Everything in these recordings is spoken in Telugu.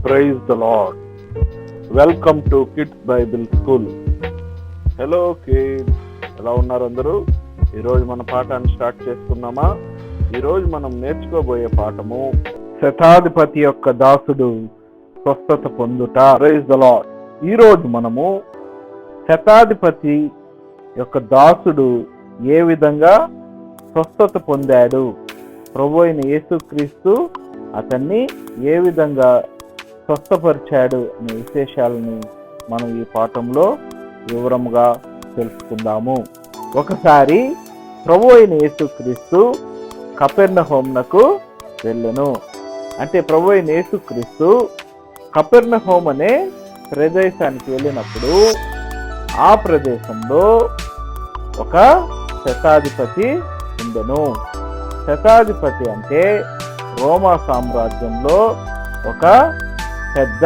Praise the Lord. Welcome to kids Bible school. Hello kids, ఎలా ఉన్నారు అందరూ? ఈరోజు మన పాఠాన్ని స్టార్ట్ చేసుకుందామా? ఈరోజు మనం నేర్చుకోబోయే పాఠము శతాధిపతి యొక్క దాసుడు స్వస్థత పొందుట. Praise the Lord. ఈరోజు మనము శతాధిపతి యొక్క దాసుడు ఏ విధంగా స్వస్థత పొందాడు, ప్రభు అయిన యేసుక్రీస్తు అతన్ని ఏ విధంగా స్వస్థపరిచాడు అనే విశేషాలని మనం ఈ పాఠంలో వివరముగా తెలుసుకుందాము. ఒకసారి ప్రభు అయిన యేసుక్రీస్తు కపెర్నహూమునకు వెళ్ళెను. అంటే ప్రభు అయిన యేసుక్రీస్తు కపెర్నహూము అనే ప్రదేశానికి వెళ్ళినప్పుడు ఆ ప్రదేశంలో ఒక శతాధిపతి ఉండెను. శతాధిపతి అంటే రోమా సామ్రాజ్యంలో ఒక పెద్ద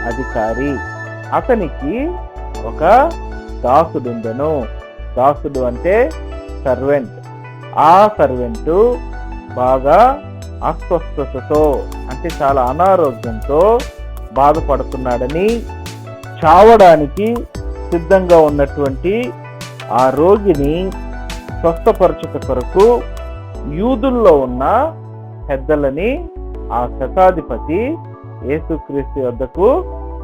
అధికారి. అతనికి ఒక దాసుడు ఉండెను. దాసుడు అంటే సర్వెంట్. ఆ సర్వెంట్ బాగా అస్వస్థతతో, అంటే చాలా అనారోగ్యంతో బాధపడుతున్నాడని, చావడానికి సిద్ధంగా ఉన్నటువంటి ఆ రోగిని స్వస్థపరచుట కొరకు యూదుల్లో ఉన్న పెద్దలని ఆ శతాధిపతి యేసుక్రీస్తు వద్దకు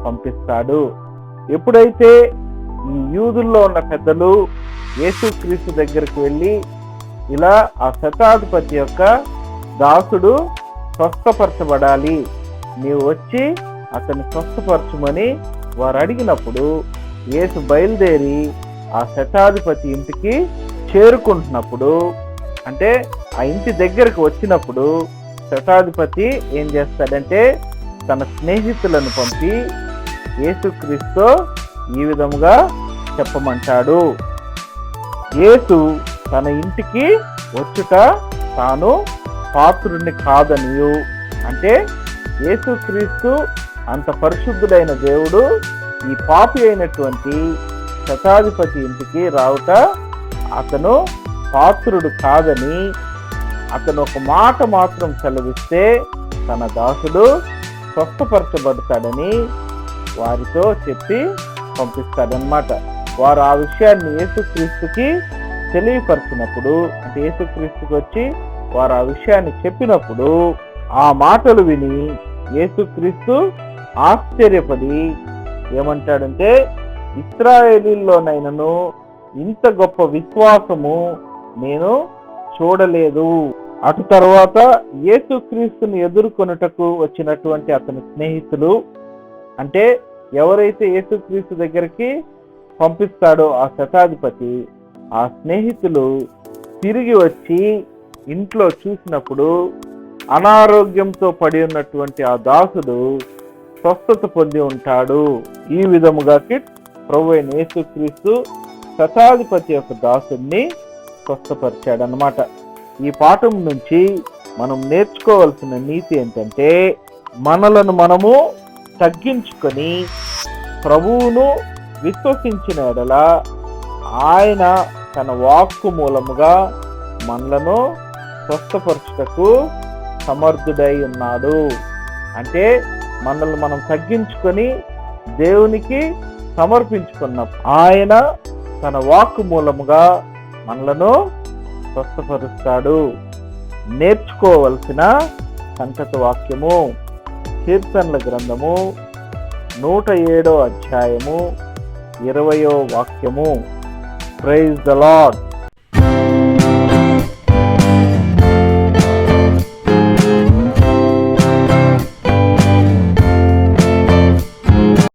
పంపిస్తాడు. ఎప్పుడైతే ఈ యూదుల్లో ఉన్న పెద్దలు యేసుక్రీస్తు దగ్గరికి వెళ్ళి ఇలా ఆ శతాధిపతి యొక్క దాసుడు స్వస్థపరచబడాలి, నీవు వచ్చి అతన్ని స్వస్థపరచుమని వారు అడిగినప్పుడు యేసు బయలుదేరి ఆ శతాధిపతి ఇంటికి చేరుకుంటున్నప్పుడు, అంటే ఆ ఇంటి దగ్గరకు వచ్చినప్పుడు శతాధిపతి ఏం చేస్తాడంటే తన స్నేహితులను పంపి యేసుక్రీస్తు ఈ విధముగా చెప్పమంటాడు. యేసు తన ఇంటికి వచ్చుట తాను పాత్రుడిని కాదనియు, అంటే యేసుక్రీస్తు అంత పరిశుద్ధుడైన దేవుడు ఈ పాపి అయినటువంటి శతాధిపతి ఇంటికి రావుట అతను పాత్రుడు కాదని, అతను ఒక మాట మాత్రం సెలవిస్తే తన దాసుడు స్వస్థపరచబడతాడని వారితో చెప్పి పంపిస్తాడనమాట. వారు ఆ విషయాన్ని యేసుక్రీస్తుకి తెలియపరిచినప్పుడు, అంటే యేసుక్రీస్తుకి వచ్చి వారు ఆ విషయాన్ని చెప్పినప్పుడు ఆ మాటలు విని యేసుక్రీస్తు ఆశ్చర్యపడి ఏమంటాడంటే, ఇశ్రాయేలీల్లోనైనను ఇంత గొప్ప విశ్వాసము నేను చూడలేదు. అటు తర్వాత యేసుక్రీస్తుని ఎదుర్కొనుటకు వచ్చినటువంటి అతని స్నేహితులు, అంటే ఎవరైతే యేసుక్రీస్తు దగ్గరికి పంపిస్తాడో ఆ శతాధిపతి, ఆ స్నేహితులు తిరిగి వచ్చి ఇంట్లో చూసినప్పుడు అనారోగ్యంతో పడి ఉన్నటువంటి ఆ దాసుడు స్వస్థత పొంది ఉంటాడు. ఈ విధముగా ప్రభు అయిన యేసుక్రీస్తు శతాధిపతి యొక్క దాసుడిని స్వస్థపరిచాడనమాట. ఈ పాఠం నుంచి మనం నేర్చుకోవాల్సిన నీతి ఏంటంటే, మనలను మనము తగ్గించుకొని ప్రభువును విశ్వసించిన ఎడల ఆయన తన వాక్కు మూలముగా మనలను స్వస్థపరచుటకు సమర్థుడై ఉన్నాడు. అంటే మనల్ని మనం తగ్గించుకొని దేవునికి సమర్పించుకున్నప్పుడు ఆయన తన వాక్కు మూలముగా మనలను స్వస్థపరుస్తాడు. నేర్చుకోవలసిన సంకట వాక్యము కీర్తనల గ్రంథము 107వ అధ్యాయము 20వ వాక్యము. Praise the lord.